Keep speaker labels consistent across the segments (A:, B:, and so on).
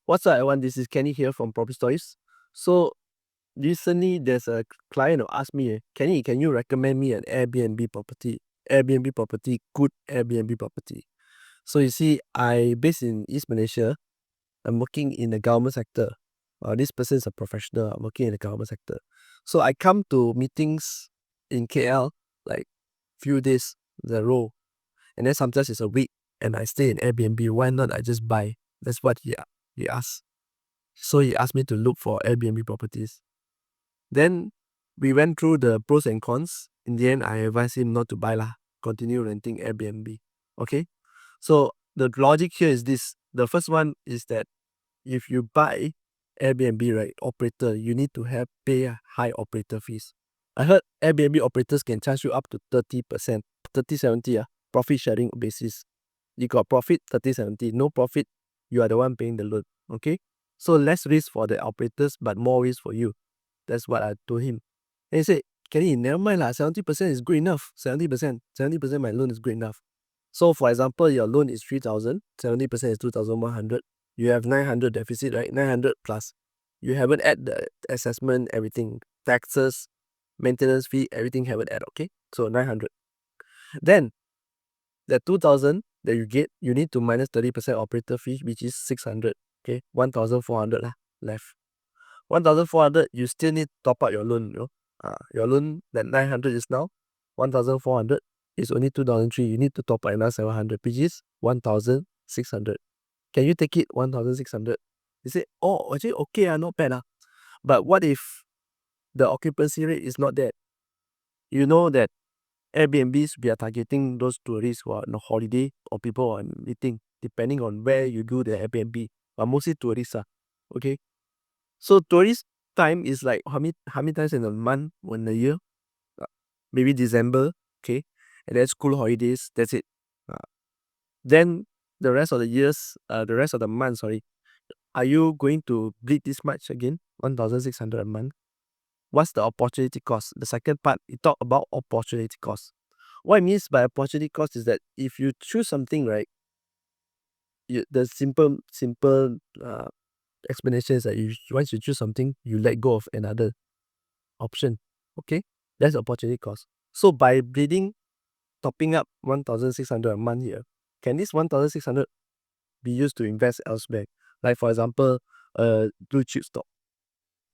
A: What's up, everyone? This is Kenny here from Property Stories. So recently, there's a client who asked me, Kenny, can you recommend me an Airbnb property? Airbnb property, good Airbnb property. So you see, I based in East Malaysia. I'm working in the government sector. This person is a professional. I'm working in the government sector. So I come to meetings in KL like few days in a row, and then sometimes it's a week, and I stay in Airbnb. Why not I just buy? That's what he asked. So he asked me to look for Airbnb properties. Then we went through the pros and cons. In the end, I advised him not to buy lah. Continue renting Airbnb. Okay. So the logic here is this. The first one is that if you buy Airbnb, right, operator, you need to pay high operator fees. I heard Airbnb operators can charge you up to 30%, 30-70 profit sharing basis. You got profit 30-70, no profit, you are the one paying the loan. Okay. So less risk for the operators, but more risk for you. That's what I told him. And he said, Kenny, never mind lah, 70% is good enough. 70% my loan is good enough. So for example, your loan is 3,000, 70% is 2,100. You have 900 deficit, right? 900 plus. You haven't add the assessment, everything, taxes, maintenance fee, everything haven't add, okay? So 900. Then the 2,000 that you get, you need to minus 30% operator fee, which is 600, okay? 1,400 lah left. 1,400, you still need to top up your loan, you know. Your loan, that 900 is now 1,400 is only 2,003. You need to top up another 700, which is 1,600. Can you take it 1,600? You say, oh, actually okay, not bad. But what if the occupancy rate is not that? You know that Airbnbs, we are targeting those tourists who are on holiday or people who are meeting, depending on where you do the Airbnb. But mostly tourists. Okay. So tourist time is like how many times in a month or in a year? Maybe December, okay, and then school holidays. That's it. Then the rest of the years, the rest of the month, sorry, are you going to bleed this much again? 1,600 a month. What's the opportunity cost? The second part, we talk about opportunity cost. What it means by opportunity cost is that if you choose something, right, the simple explanation is that once you choose something, you let go of another option. Okay, that's opportunity cost. So by topping up 1,600 a month here, can this 1,600 be used to invest elsewhere? Like for example, blue chip stock.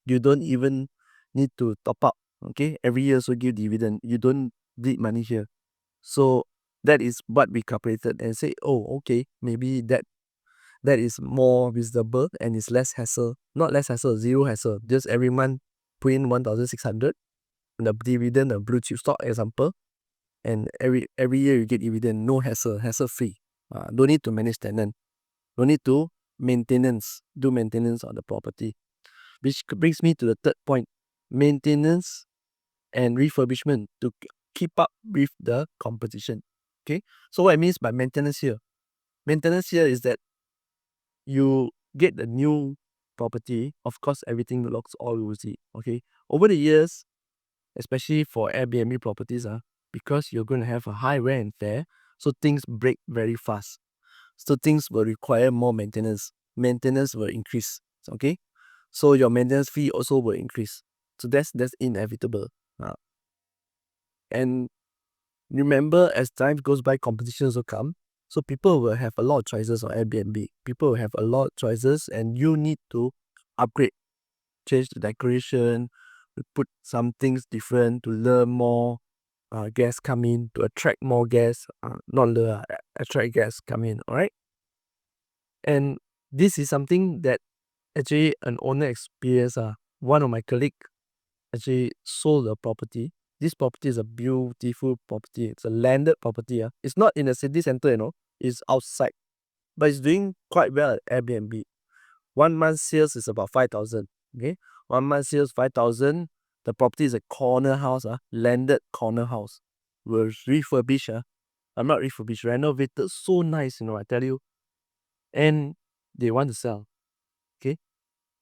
A: You don't even need to top up. Okay, every year so give dividend. You don't bleed money here. So that is what we calculated and say, oh, okay, maybe that is more reasonable and it's less hassle. Not less hassle, zero hassle. Just every month put in 1,600 the dividend, a blue chip stock example, and every year you get dividend, no hassle free. Don't need to manage tenant, don't need to do maintenance on the property. Which brings me to the third point, maintenance and refurbishment to keep up with the competition. Okay, so what it means by maintenance here? Maintenance here is that you get the new property, of course everything looks all rosy. Okay, over the years, especially for Airbnb properties, because you're going to have a high wear and tear, so things break very fast. So things will require more maintenance. Maintenance will increase. Okay, so your maintenance fee also will increase. So that's inevitable. And remember, as time goes by, competitions will come. So people will have a lot of choices on Airbnb. People will have a lot of choices, and you need to upgrade, change the decoration, put some things different to lure more guests come in, to attract more guests, not lure, attract guests come in. All right. And this is something that actually an owner experienced. One of my colleague actually sold a property. This property is a beautiful property. It's a landed property. It's not in the city center, it's outside. But it's doing quite well at Airbnb. 1 month sales is about 5,000. Okay, 1 month sales 5,000. The property is a corner house, landed corner house. Was refurbished. I'm not refurbished, renovated, so nice, I tell you. And they want to sell. Okay,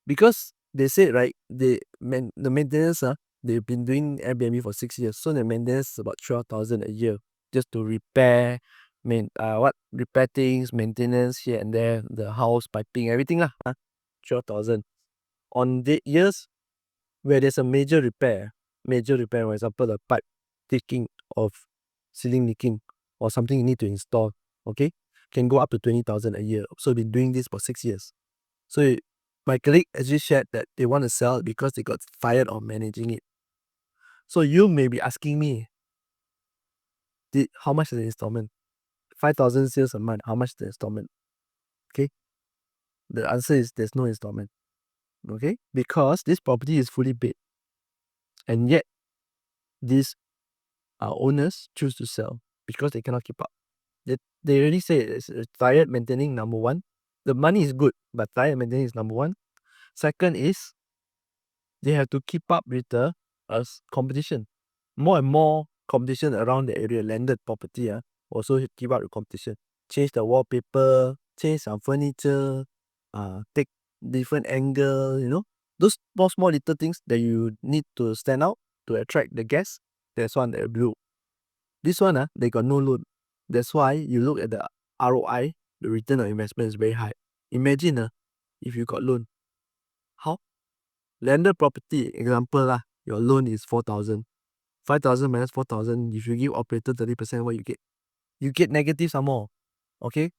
A: because they said, right, the maintenance, they've been doing Airbnb for 6 years, so the maintenance is about 12,000 a year just to repair, repair things, maintenance here and there, the house piping, everything lah. 12,000. On the years where there's a major repair, for example, the pipe leaking or ceiling leaking or something you need to install, okay, can go up to 20,000 a year. So I've been doing this for 6 years. So my colleague actually shared that they want to sell because they got fired on managing it. So you may be asking me, how much is the installment? 5,000 sales a month, how much is the installment? Okay, the answer is there's no installment. Okay, because this property is fully paid, and yet these owners choose to sell because they cannot keep up. They already say it's tired maintaining, number one. The money is good, but tired maintaining is number one. Second is they have to keep up with the competition. More and more competition around the area, landed property also keep up with competition. Change the wallpaper, change some furniture, take different angle, those small little things that you need to stand out to attract the guests. That's one that do. This one, they got no loan. That's why you look at the ROI, the return on investment is very high. Imagine if you got loan. How? Landed property, example your loan is 4,000. 5,000 minus 4,000, if you give operator 30%, what you get? You get negative some more. Okay?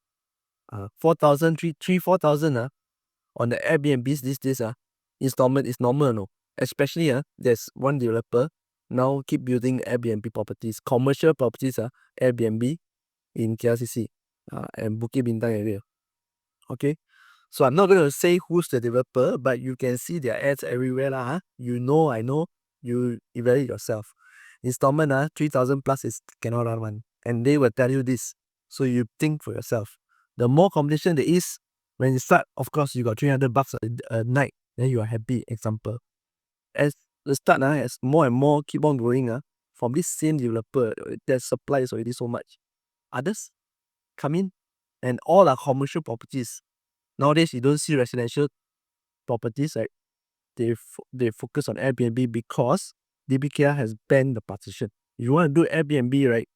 A: 4,000, 4,000 on the Airbnbs these days, installment is normal, no? Especially there's one developer now keep building Airbnb properties, commercial properties, Airbnb in KLCC and Bukit Bintang area. Okay? So I'm not going to say who's the developer, but you can see their ads everywhere lah. You know, I know, you evaluate yourself. Installment 3,000 plus is cannot run one, and they will tell you this. So you think for yourself. The more competition there is, when you start, of course, you got $300 a night, then you are happy. Example, as the start as more and more keep on growing from this same developer, their supply is already so much. Others come in, and all are commercial properties. Nowadays, you don't see residential properties, right? They focus on Airbnb because DBKR has banned the partition. If you want to do Airbnb, right?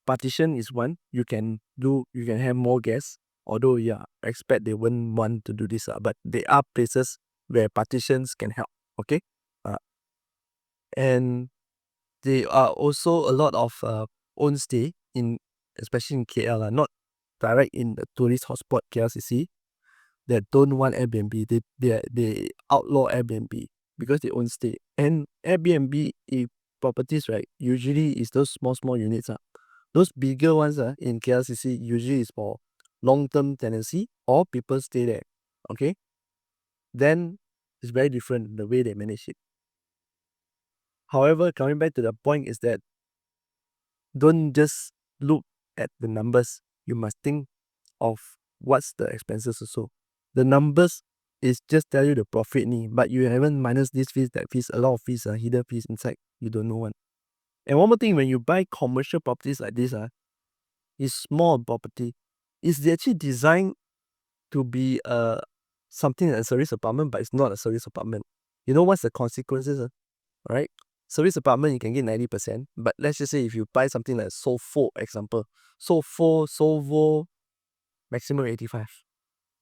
A: Partition is one. You can have more guests. Although, yeah, I expect they wouldn't want to do this, but there are places where partitions can help. Okay, and there are also a lot of own stay especially in KL, not direct in the tourist hotspot KLCC, that don't want Airbnb. They outlaw Airbnb because they own stay. And Airbnb properties, right, usually is those small units. Those bigger ones in KLCC usually is for long-term tenancy or people stay there. Okay, then it's very different the way they manage it. However, coming back to the point is that don't just look at the numbers. You must think of what's the expenses also. The numbers is just tell you the profit but you haven't minus this fees, that fees, a lot of fees, hidden fees inside, you don't know one. And one more thing, when you buy commercial properties like this, it's small property. It's actually designed to be something like a service apartment, but it's not a service apartment. You know what's the consequences? Right? Service apartment, you can get 90%, but let's just say if you buy something like Solvo, example, Solvo, maximum 85.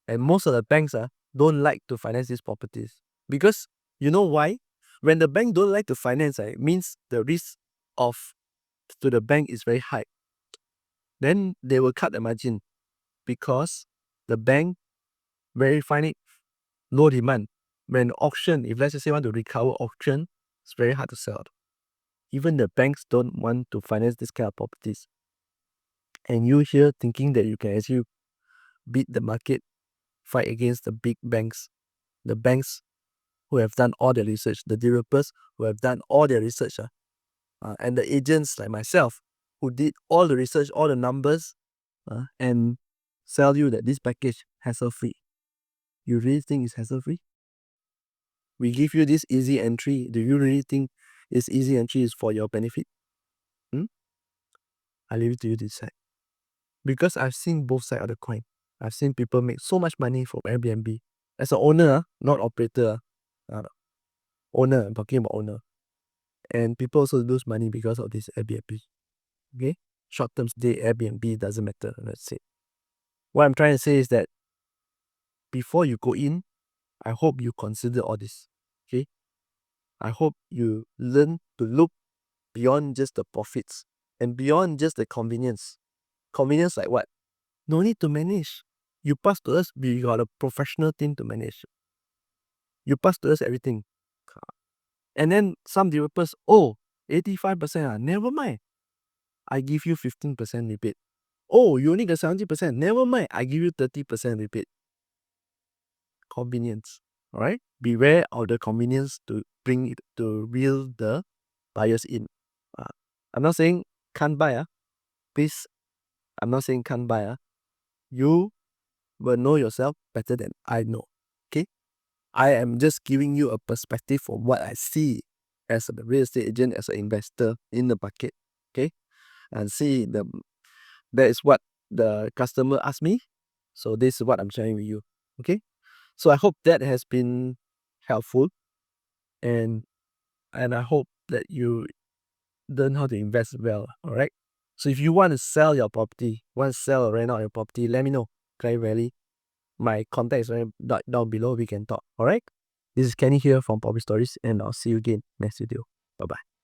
A: And most of the banks don't like to finance these properties. Because you know why? When the bank don't like to finance, it means the risk to the bank is very high. Then they will cut the margin because the bank very find it low demand. When auction, if let's just say want to recover auction, it's very hard to sell. Even the banks don't want to finance this kind of properties. And you here thinking that you can actually beat the market, fight against the big banks, the banks who have done all their research, the developers who have done all their research, and the agents like myself who did all the research, all the numbers, and sell you that this package hassle-free. You really think it's hassle-free? We give you this easy entry. Do you really think this easy entry is for your benefit? I leave it to you to decide. Because I've seen both sides of the coin. I've seen people make so much money from Airbnb. As an owner, not operator. Owner, I'm talking about owner. And people also lose money because of this Airbnb. Okay? Short-term stay Airbnb doesn't matter. Let's say. What I'm trying to say is that before you go in, I hope you consider all this. Okay? I hope you learn to look beyond just the profits and beyond just the convenience. Convenience like what? No need to manage. You pass to us, we got a professional team to manage. You pass to us everything. And then some developers, 85%, never mind. I give you 15% rebate. Oh, you only got 70%, never mind. I give you 30% rebate. Convenience. Alright? Beware of the convenience to bring it to reel the buyers in. I'm not saying can't buy. Please, I'm not saying can't buy. You will know yourself better than I know. Okay? I am just giving you a perspective from what I see as a real estate agent, as an investor in the market. Okay? And see that is what the customer asked me. So this is what I'm sharing with you. Okay? So I hope that has been helpful, and I hope that you learn how to invest well. Alright? So if you want to sell your property, want to sell or rent out your property, let me know. Okay, really. My contact is right down below. We can talk. Alright? This is Kenny here from Property Stories, and I'll see you again next video. Bye bye.